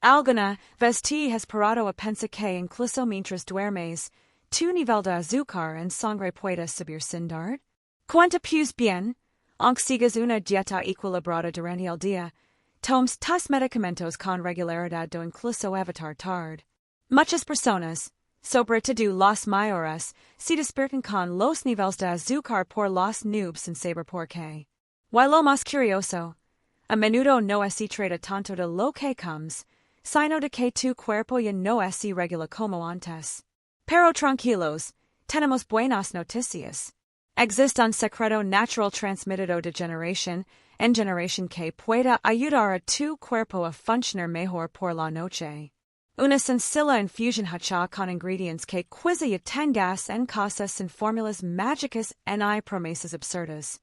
Alguna vez te has parado a pensar que incluso mientras duermes, tu nivel de azúcar en sangre puede subir sin dar? Cuenta pues bien, aunque sigas una dieta equilibrada durante el día, tomes tus medicamentos con regularidad do incluso evitar tard. Muchas personas, sobre todo los mayores, se despiertan con los niveles de azúcar por las nubes sin saber por qué. Y lo más curioso, a menudo no se trata tanto de lo que comes, sino de que tu cuerpo ya no es irregular como antes. Pero tranquilos, tenemos buenas noticias. Existe un secreto natural transmitido de generación en generación que puede ayudar a tu cuerpo a funcionar mejor por la noche. Una sencilla infusión hecha con ingredientes que quizá ya tengas en casa sin fórmulas mágicas ni promesas absurdas.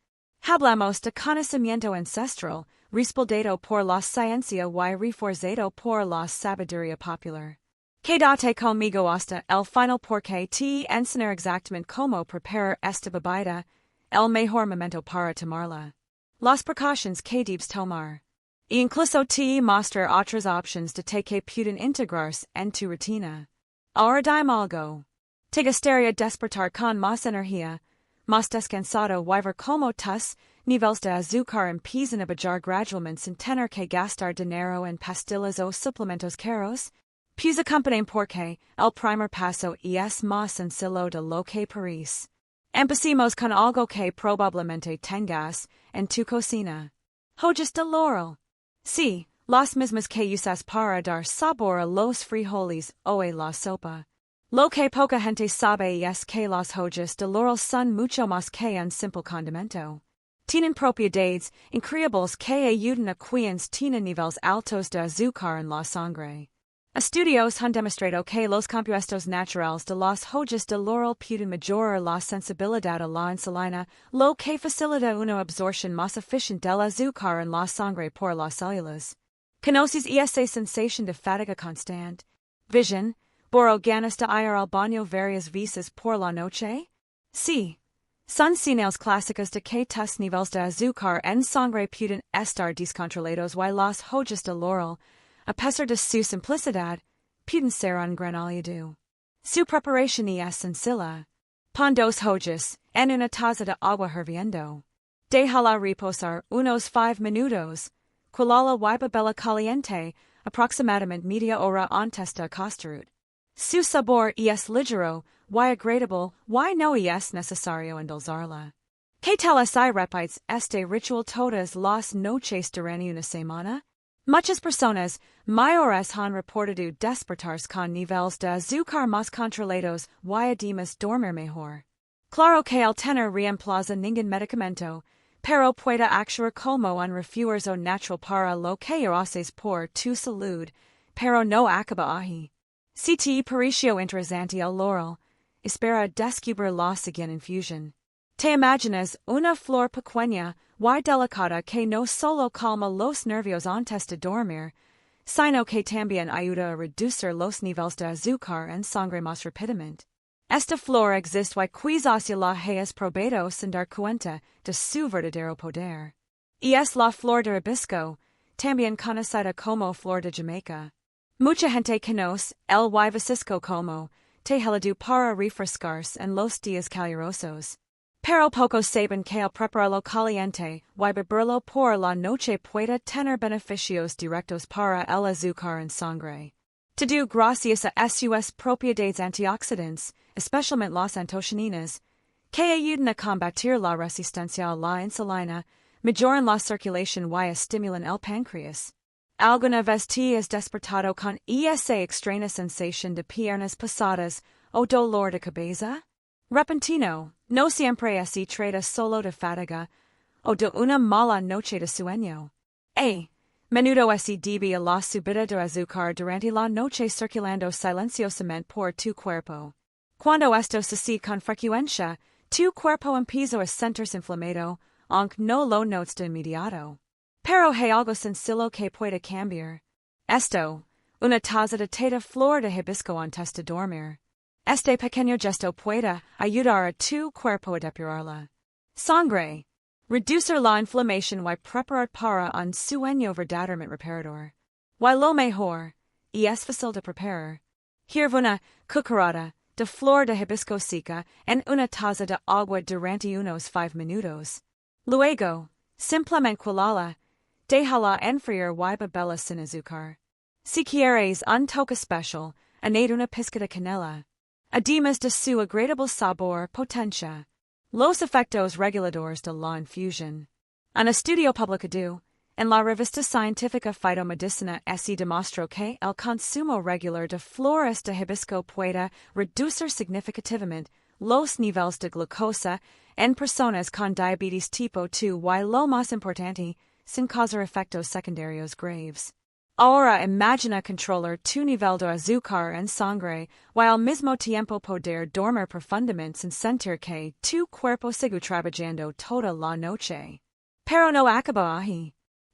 Hablamos de conocimiento ancestral, respaldado por la ciencia y reforzado por la sabiduría popular. Quédate conmigo hasta el final porque te enseñaré exactamente cómo preparar esta bebida, el mejor momento para tomarla. Las precauciones que debes tomar. E incluso te mostrar otras options de té que pueden integrarse en tu rutina. Ahora dime algo. Te gustaría despertar con más energía, más descansado y ver cómo tus niveles de azúcar empiezan a bajar gradualmente sin tener que gastar dinero en pastillas o suplementos caros? Pues acompáñame porque el primer paso es más sencillo de lo que parece. Empecemos con algo que probablemente tengas en tu cocina. Hojas de laurel. Sí, las mismas que usas para dar sabor a los frijoles o a la sopa. Lo que poca gente sabe es que las hojas de laurel son mucho más que un simple condimento. Tienen propiedades increíbles que ayudan a quienes tienen niveles altos de azúcar en la sangre. Estudios han demostrado que los compuestos naturales de las hojas de laurel pueden mejorar la sensibilidad a la insulina, lo que facilita una absorción más eficiente del azúcar en la sangre por las células. ¿Conoces esa sensación de fatiga constante? Vision, por ganas de ir al baño varias veces por la noche? Sí. Son señales clásicas de que tus niveles de azúcar en sangre pueden estar descontrolados y las hojas de laurel, a pesar de su simplicidad, pueden ser un gran aliado. Su preparación es sencilla. Pon dos hojas en una taza de agua hirviendo. Déjala reposar unos 5 minutos. Cuélala y bebela caliente, aproximadamente media hora antes de acostar. Su sabor es ligero y agradable y no es necesario endulzarla. ¿Qué tal si repites este ritual todas las noches durante una semana? Muchas personas mayores han reportado despertarse con niveles de azúcar más controlados y además dormir mejor. Claro que el tener reemplaza ningún medicamento, pero puede actuar como un refuerzo natural para lo que haces por tu salud, pero no acaba ahí. Si te pareció interesante el laurel, espera descubrir la siguiente infusión. Te imaginas una flor pequeña y delicada que no solo calma los nervios antes de dormir, sino que también ayuda a reducir los niveles de azúcar en sangre más rápidamente. Esta flor existe y quizás ya la hayas probado sin dar cuenta de su verdadero poder. Y es la flor de hibisco, también conocida como flor de Jamaica. Mucha gente conoce el hibisco como té helado para refrescarse en los días calurosos. Pero pocos saben que el prepararlo caliente y beberlo por la noche puede tener beneficios directos para el azúcar en sangre. Todo gracias a sus propiedades antioxidantes, especialmente las antocianinas, que ayudan a combatir la resistencia a la insulina, mejoran la circulación y estimulan el páncreas. ¿Alguna vez te has despertado con esa extraña sensación de piernas pesadas o dolor de cabeza? Repentino, no siempre se trata solo de fatiga o de una mala noche de sueño. Menudo se debe a la subida de azúcar durante la noche circulando silenciosamente por tu cuerpo. Cuando esto sucede con frecuencia, tu cuerpo empieza a sentirse inflamado, aunque no lo notes de inmediato. Pero hay algo sencillo que puede cambiar. Esto, una taza de té de flor de hibisco antes de dormir. Este pequeño gesto puede ayudar a tu cuerpo a depurarla. Sangre. Reducir la inflamación y preparar para un sueño verdaderamente reparador. Y lo mejor, es fácil de preparar. Hierve una cucharada de flor de hibisco seca en una taza de agua durante unos 5 minutos. Luego, simplemente cuélala, déjala enfriar y bebela sin azúcar. Si quieres un toque especial, añade una pizca de canela. Además de su agradable sabor potencia. Los efectos reguladores de la infusión. Un estudio publicado en la revista científica Phytomedicina se demostró que el consumo regular de flores de hibisco puede reducir significativamente los niveles de glucosa en personas con diabetes tipo 2 y lo más importante, sin causar efectos secundarios graves. Ahora imagina controlar tu nivel de azúcar en sangre y al mismo tiempo poder dormir profundamente sin sentir que tu cuerpo sigue trabajando toda la noche. Pero no acaba ahí.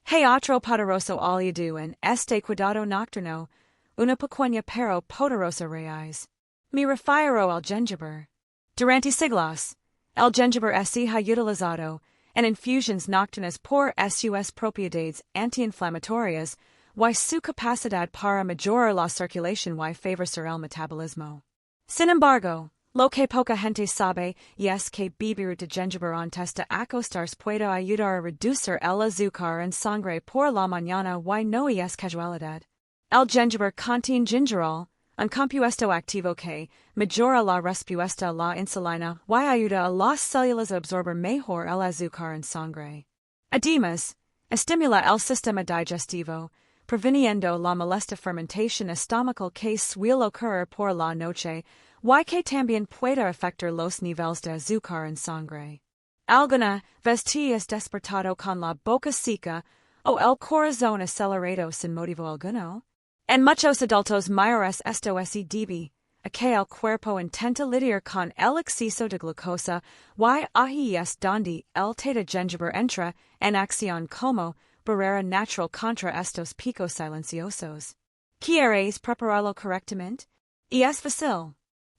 Hay otro poderoso aliado en este cuidado nocturno, una pequeña pero poderosa raíz. Me refiero al jengibre. Durante siglos, el jengibre se ha utilizado en infusiones nocturnas por sus propiedades anti-inflamatorias y su capacidad para mejorar la circulación y favorecer el metabolismo. Sin embargo, lo que poca gente sabe es que beber de jengibre antes de acostarse puede ayudar a reducir el azúcar en sangre por la mañana y no es casualidad. El jengibre contiene gingerol, un compuesto activo que mejora la respuesta a la insulina y ayuda a las células a absorber mejor el azúcar en sangre. Además, estimula el sistema digestivo, previniendo la molesta fermentación estomacal que suele ocurrir por la noche, y que también puede afectar los niveles de azúcar en sangre. ¿Alguna vez te has despertado con la boca seca o el corazón acelerado sin motivo alguno? En muchos adultos mayores esto se debe a que el cuerpo intenta lidiar con el exceso de glucosa y ahí es donde el té de jengibre entra en acción como barrera natural contra estos picos silenciosos. ¿Quieres prepararlo correctamente? Y es fácil.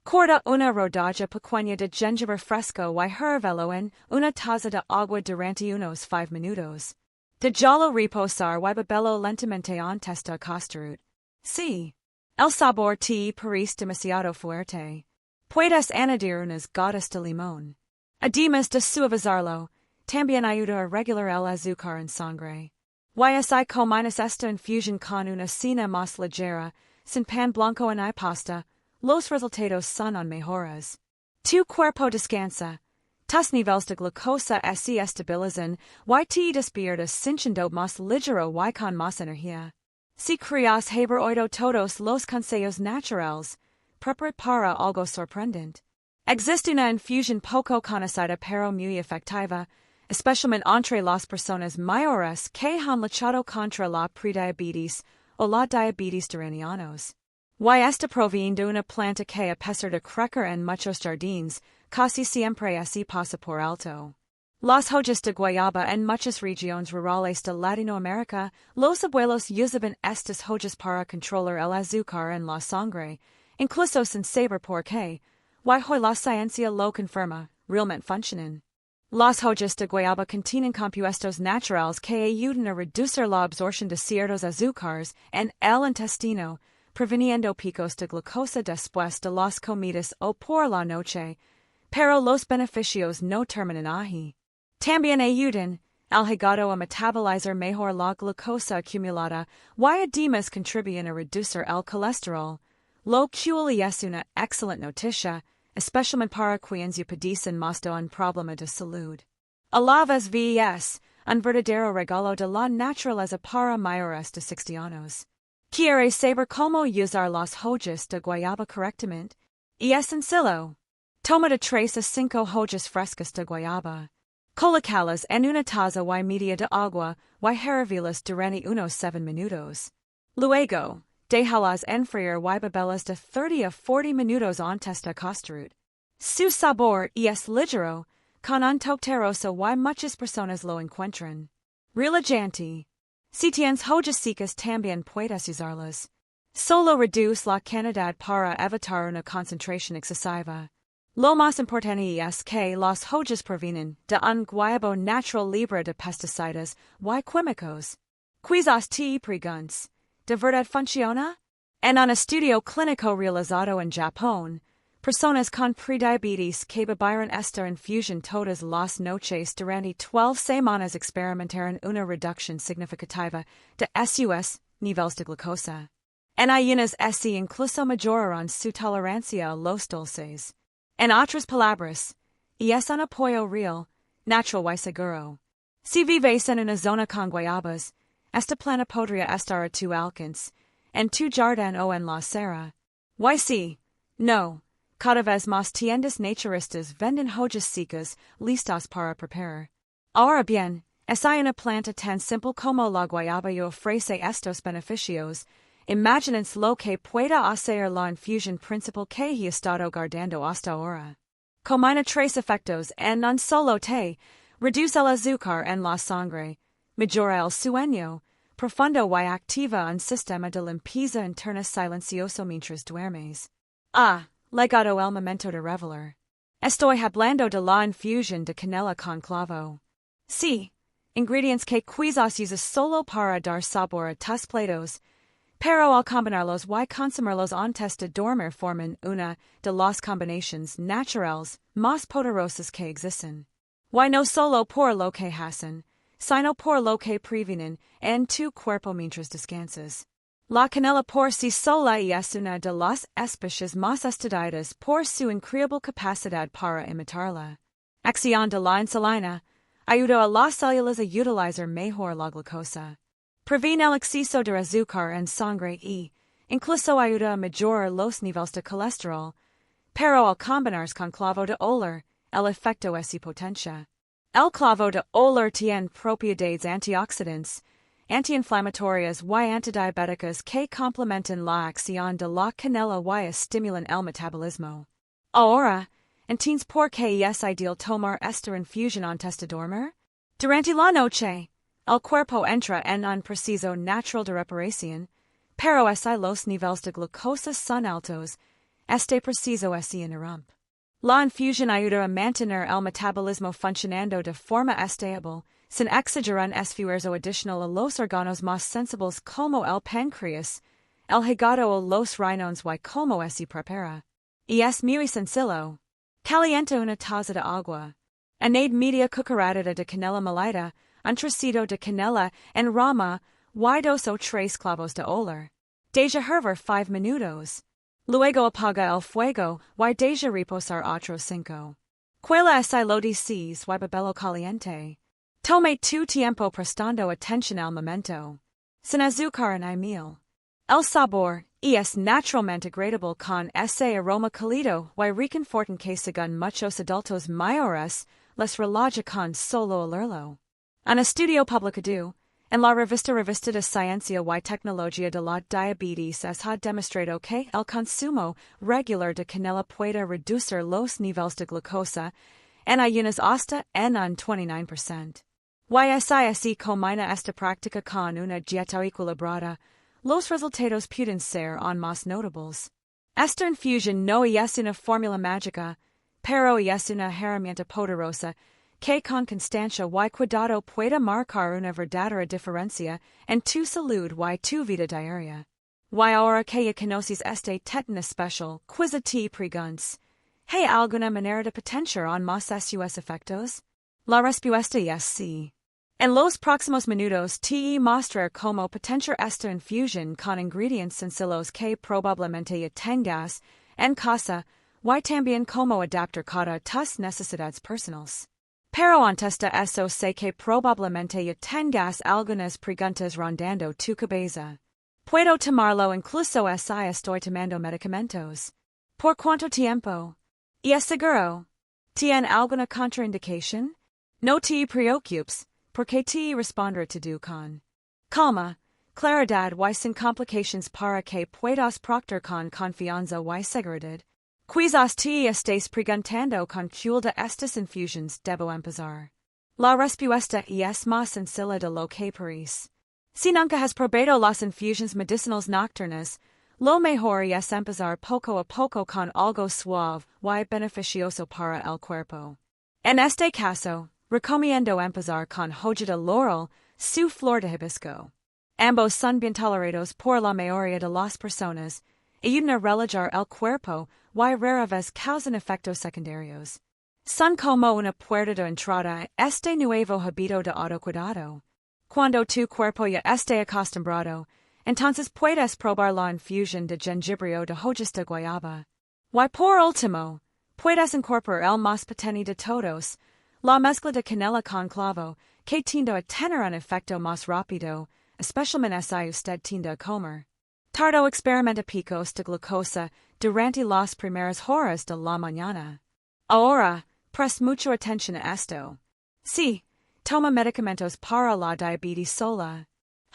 Corta una rodaja pequeña de jengibre fresco y hervelo en una taza de agua durante unos 5 minutos. Déjalo reposar y bebelo lentamente antes de acostar. Sí. El sabor te parece demasiado fuerte. Puedes añadir unas gotas de limón. Además de suavizarlo, también ayuda a regular el azúcar en sangre. Si combinas esta infusión con una cena más ligera, sin pan blanco y pasta, los resultados son aún mejores. Tu cuerpo descansa. Tus niveles de glucosa se estabilizan y te despiertas sintiendo más ligero y con más energía. Si creas haber oído todos los consejos naturales, prepara para algo sorprendente. Existe una infusión poco conocida pero muy efectiva, especialmente entre las personas mayores que han luchado contra la prediabetes o la diabetes durante años. Y esta proviene de una planta que a pesar de crecer en muchos jardines, casi siempre se pasa por alto. Las hojas de guayaba en muchas regiones rurales de Latinoamérica, los abuelos usaban estas hojas para controlar el azúcar en la sangre, incluso sin saber por qué, y hoy la ciencia lo confirma, realmente funcionan. Las hojas de guayaba contienen compuestos naturales que ayudan a reducir la absorción de ciertos azúcares en el intestino, previniendo picos de glucosa después de las comidas o por la noche, pero los beneficios no terminan ahí. También ayudan al hígado a metabolizar mejor la glucosa acumulada y además contribuyen a reducir el colesterol, lo cual es una excelente noticia, especialmente para quienes padecen más de un problema de salud. A la vez es un verdadero regalo de la naturaleza para mayores de 60 años. ¿Quieres saber cómo usar las hojas de guayaba correctamente? Y es sencillo. Toma de 3 a 5 hojas frescas de guayaba. Colócalas en una taza y media de agua y hervilas durante unos 7 minutos. Luego, déjalas enfriar y bebelas de 30 a 40 minutos antes de acostar. Su sabor es ligero, con un toque terroso y muchas personas lo encuentran relajante. Si tienes hojas secas también puedes usarlas. Solo reduce la cantidad para evitar una concentración excesiva. Lo más importante es que las hojas provienen de un guayabo natural libre de pesticidas y químicos. Quizás te preguntas, ¿de verdad funciona? En un estudio clínico realizado en Japón, personas con prediabetes que bebieron esta infusión todas las noches durante 12 semanas experimentaron una reducción significativa de sus niveles de glucosa. En algunas incluso mejoraron su tolerancia a los dulces. En otras palabras, y es un apoyo real, natural y seguro. Si vives en una zona con guayabas, esta planta podría estar a tu alcance, en tu jardín o en la acera. Y si, no, cada vez más tiendas naturistas venden hojas secas listas para preparar. Ahora bien, es una planta tan simple como la guayaba y ofrece estos beneficios. Imagínense lo que pueda hacer la infusión principal que he estado guardando hasta ahora. Combina tres efectos en un solo té, reduce el azúcar en la sangre, mejora el sueño, profundo y activa un sistema de limpieza interna silencioso mientras duermes. Llegado el momento de revelar. Estoy hablando de la infusión de canela con clavo. Sí, ingredients que quizás usas solo para dar sabor a tus platos, pero al combinarlos y consumirlos antes de dormir forman una de las combinaciones naturales más poderosas que existen. Y no solo por lo que hacen, sino por lo que previenen en tu cuerpo mientras descansas. La canela por sí sola es una de las especies más estudiadas por su increíble capacidad para imitarla. Acción de la insulina, ayuda a las células a utilizar mejor la glucosa. Previene el exceso de azúcar en sangre y, incluso ayuda a mejorar los niveles de colesterol, pero al combinarse con clavo de olor, el efecto es potencia. El clavo de olor tiene propiedades antioxidantes, antiinflamatorias y antidiabéticas que complementan la acción de la canela y estimulan el metabolismo. Ahora, ¿entiendes por qué es ideal tomar esta infusión antes de dormir? Durante la noche, el cuerpo entra en un proceso natural de reparación, pero si los niveles de glucosa son altos, este proceso se interrumpe. La infusión ayuda a mantener el metabolismo funcionando de forma estable, sin exagerar un esfuerzo adicional a los órganos más sensibles como el páncreas, el hígado o los riñones y como se prepara. Y es muy sencillo. Calienta una taza de agua. Añade media cucharada de canela molida, un trocito de canela en rama y 2 o 3 clavos de olor. Deja hervir 5 minutos. Luego apaga el fuego y deja reposar otros 5. Cuela es lo dices y bebelo caliente. Tome tu tiempo prestando atención al momento. Sin azúcar ni miel. El sabor es naturalmente agradable con ese aroma cálido y reconfortan que según muchos adultos mayores les relaja con solo olerlo. Un estudio publicado en la revista de Ciencia y Tecnología de la Diabetes ha demostrado que el consumo regular de canela puede reducir los niveles de glucosa en ayunas hasta en un 29%. Si combina esta práctica con una dieta equilibrada, los resultados pueden ser aún más notables. Esta infusión no es una fórmula mágica, pero es una herramienta poderosa que con constancia y cuidado puede marcar una verdadera diferencia en tu salud y tu vida diaria. Y ahora que ya conoces este tétano especial, quizá te preguntas, ¿hay alguna manera de potenciar aún más sus efectos? La respuesta es sí. En los próximos minutos te mostrar cómo potenciar esta infusión con ingredientes sencillos que probablemente ya tengas en casa y también cómo adaptar cada tus necesidades personales. Pero antes de eso sé que probablemente ya tengas algunas preguntas rondando tu cabeza. ¿Puedo tomarlo incluso si estoy tomando medicamentos? ¿Por cuánto tiempo? ¿Y es seguro? ¿Tiene alguna contraindicación? No te preocupes, porque te responderé todo con calma, claridad y sin complicaciones para que puedas proceder con confianza y seguridad. Quizás te estés preguntando con cuál de estas infusiones debo empezar. La respuesta es más sencilla de lo que parece. Si nunca has probado las infusiones medicinales nocturnas, lo mejor es empezar poco a poco con algo suave y beneficioso para el cuerpo. En este caso, recomiendo empezar con hoja de laurel, su flor de hibisco. Ambos son bien tolerados por la mayoría de las personas, ayudan a relajar el cuerpo, y rara vez causan efectos secundarios. Son como una puerta de entrada a este nuevo hábito de autocuidado. Cuando tu cuerpo ya esté acostumbrado, entonces puedes probar la infusión de jengibre o de hojas de guayaba. Y por último, puedes incorporar el más pequeño de todos, la mezcla de canela con clavo, que tiende a tener un efecto más rápido, especialmente si usted tiende a comer. Tardo experimenta picos de glucosa durante las primeras horas de la mañana. Ahora, presta mucha atención a esto. Sí, toma medicamentos para la diabetes sola,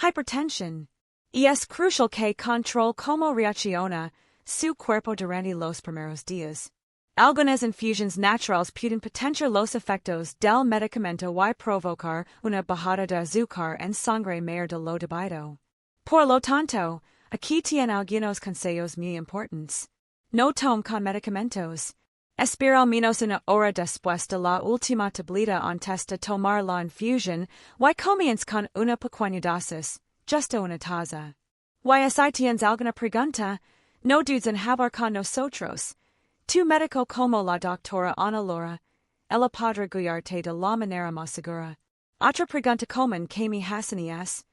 hipertensión, y es crucial que controle cómo reacciona su cuerpo durante los primeros días. Algunas infusiones naturales pueden potenciar los efectos del medicamento y provocar una bajada de azúcar en sangre mayor de lo debido. Por lo tanto, aquí tienen algunos consejos muy importantes. No tome con medicamentos. Espera al menos una hora después de la última tableta antes de tomar la infusión y comienza con una pequeña dosis, justo una taza. Y si tienes alguna pregunta, no dudes en hablar con nosotros. Tu médico como la doctora Ana Laura, ella podrá guiarte de la manera más segura. Otra pregunta común que me hacen es,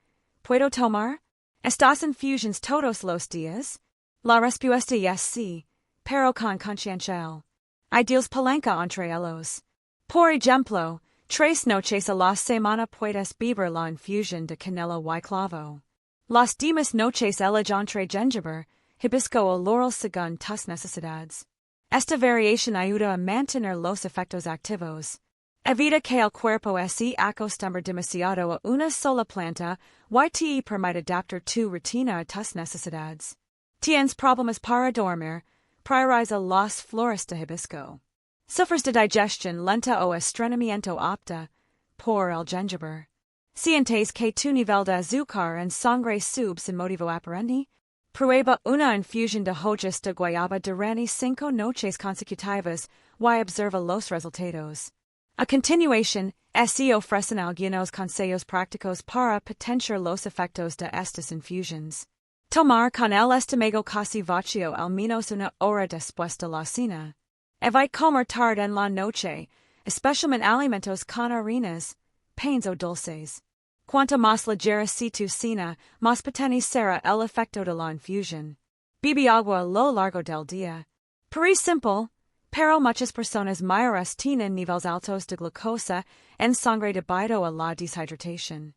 ¿puedo tomar estas infusiones todos los días? La respuesta es sí, pero con conciencia. Hay deals palanca entre ellos. Por ejemplo, 3 noches a la semana puedes beber la infusión de canela y clavo. Las demás noches elige entre jengibre, hibisco o laurel según tus necesidades. Esta variación ayuda a mantener los efectos activos. Evita que el cuerpo se acostumbre demasiado a una sola planta y te permite adaptar tu rutina a tus necesidades. Tienes problemas para dormir, prioriza las flores de hibisco. Sufres de digestión lenta o estreñimiento apta, por el jengibre. Sientes que tu nivel de azúcar en sangre sube sin motivo aparente? Prueba una infusión de hojas de guayaba durante 5 noches consecutivas y observa los resultados. A continuación, se ofrecen algunos consejos prácticos para potenciar los efectos de estas infusiones. Tomar con el estómago casi vacío al menos una hora después de la cena. Evite comer tarde en la noche, especialmente alimentos con harinas, panes o dulces. Cuanto más ligera sea tu cena, más pequeño será el efecto de la infusión. Bebe agua a lo largo del día. Parece simple, pero muchas personas mayores tienen niveles altos de glucosa en sangre debido a la deshidratación.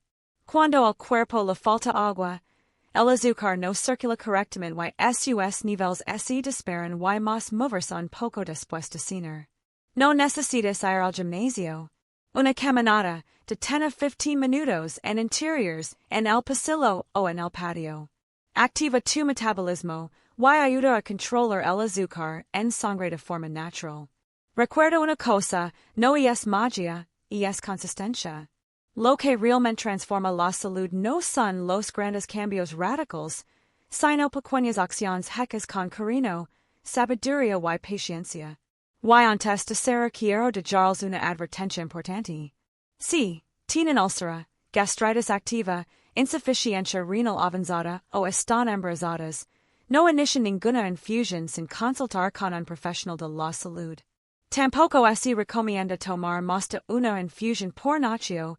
Cuando al cuerpo le falta agua, el azúcar no circula correctamente y sus niveles se disparan y más moverse un poco después de cenar. No necesitas ir al gimnasio. Una caminata de 10 a 15 minutos en interiores, en el pasillo o en el patio. Activa tu metabolismo y ayuda a controlar el azúcar en sangre de forma natural. Recuerda una cosa, no es magia, es consistencia. Lo que realmente transforma la salud no son los grandes cambios radicales, sino pequeñas acciones hechas con cariño, sabiduría y paciencia. Y antes de cerrar quiero darles una advertencia importante. Si tienen úlcera, gastritis activa, insuficiencia renal avanzada o están embarazadas, no inicien ninguna infusión sin consultar con un profesional de la salud. Tampoco se recomienda tomar más de una infusión por noche,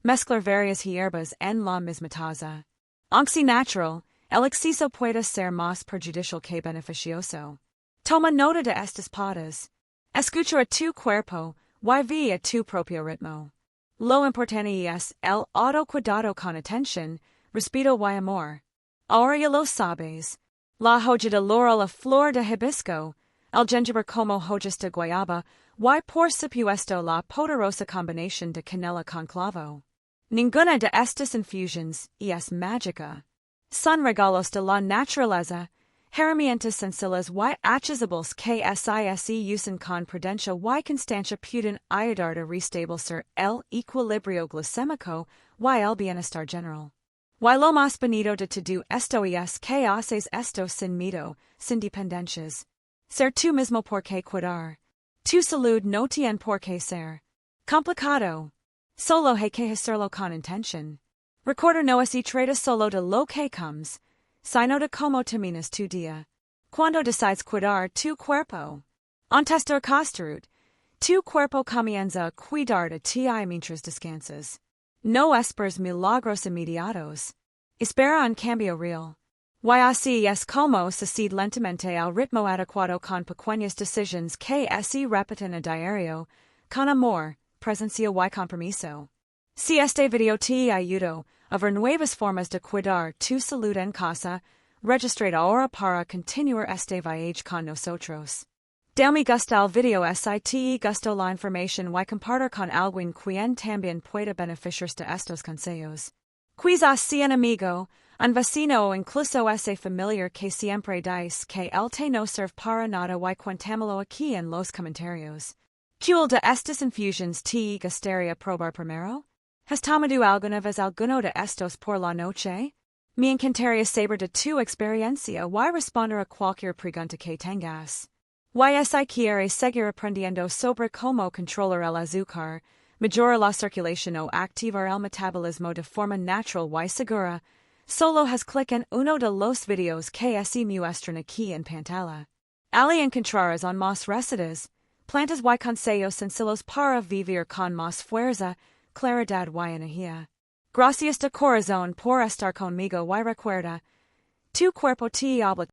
mezclar varias hierbas en la misma taza. Aunque natural, el exceso puede ser más perjudicial que beneficioso. Toma nota de estas pautas. Escucha a tu cuerpo y ve a tu propio ritmo. Lo importante es el autocuidado con atención, respeto y amor. Ahora ya lo sabes. La hoja de laurel a flor de hibisco, el jengibre como hojas de guayaba, y por supuesto la poderosa combinación de canela con clavo. Ninguna de estas infusiones es mágica. Son regalos de la naturaleza, herramientas sencillas y accesibles que se usan con prudencia y constancia pueden ayudar a restablecer el equilibrio glucémico y el bienestar general. Y lo más bonito de todo esto es que haces esto sin miedo, sin dependencias. Ser tú mismo por qué cuidar. Tu salud no tiene por qué ser complicado. Solo hay que hacerlo con intención. Recorder no se trata solo de lo que comes, sino de como terminas tu día. Cuando decides cuidar tu cuerpo. Antes de acostar, tu cuerpo comienza a cuidar de ti mientras descansas. No esperes milagros inmediatos. Espera un cambio real. Y así es como sucede lentamente al ritmo adecuado con pequeñas decisiones que se repiten a diario, con amor, presencia y compromiso. Si este video te ayudó a ver nuevas formas de cuidar tu salud en casa, registra ahora para continuar este viaje con nosotros. Del me gusta el video si te gustó la información y compartir con alguien quien también pueda beneficiarse de estos consejos. Quizás si un amigo, un vecino o incluso ese familiar que siempre dice que él te no serve para nada y cuéntamelo aquí en los comentarios. ¿Cuál de estas infusions te gustaría probar primero? ¿Has tomado alguna vez alguno de estos por la noche? Me encantaría saber de tu experiencia y responder a cualquier pregunta que tengas. Y si quieres seguir aprendiendo sobre cómo controlar el azúcar, mejorar la circulación o activar el metabolismo de forma natural y segura, solo haz clic en uno de los videos que se muestran aquí en pantalla. Ali encontrarás on más recetas, plantas y consejos sencillos para vivir con más fuerza, claridad y energía. Gracias de corazón por estar conmigo y recuerda, tu cuerpo te habla.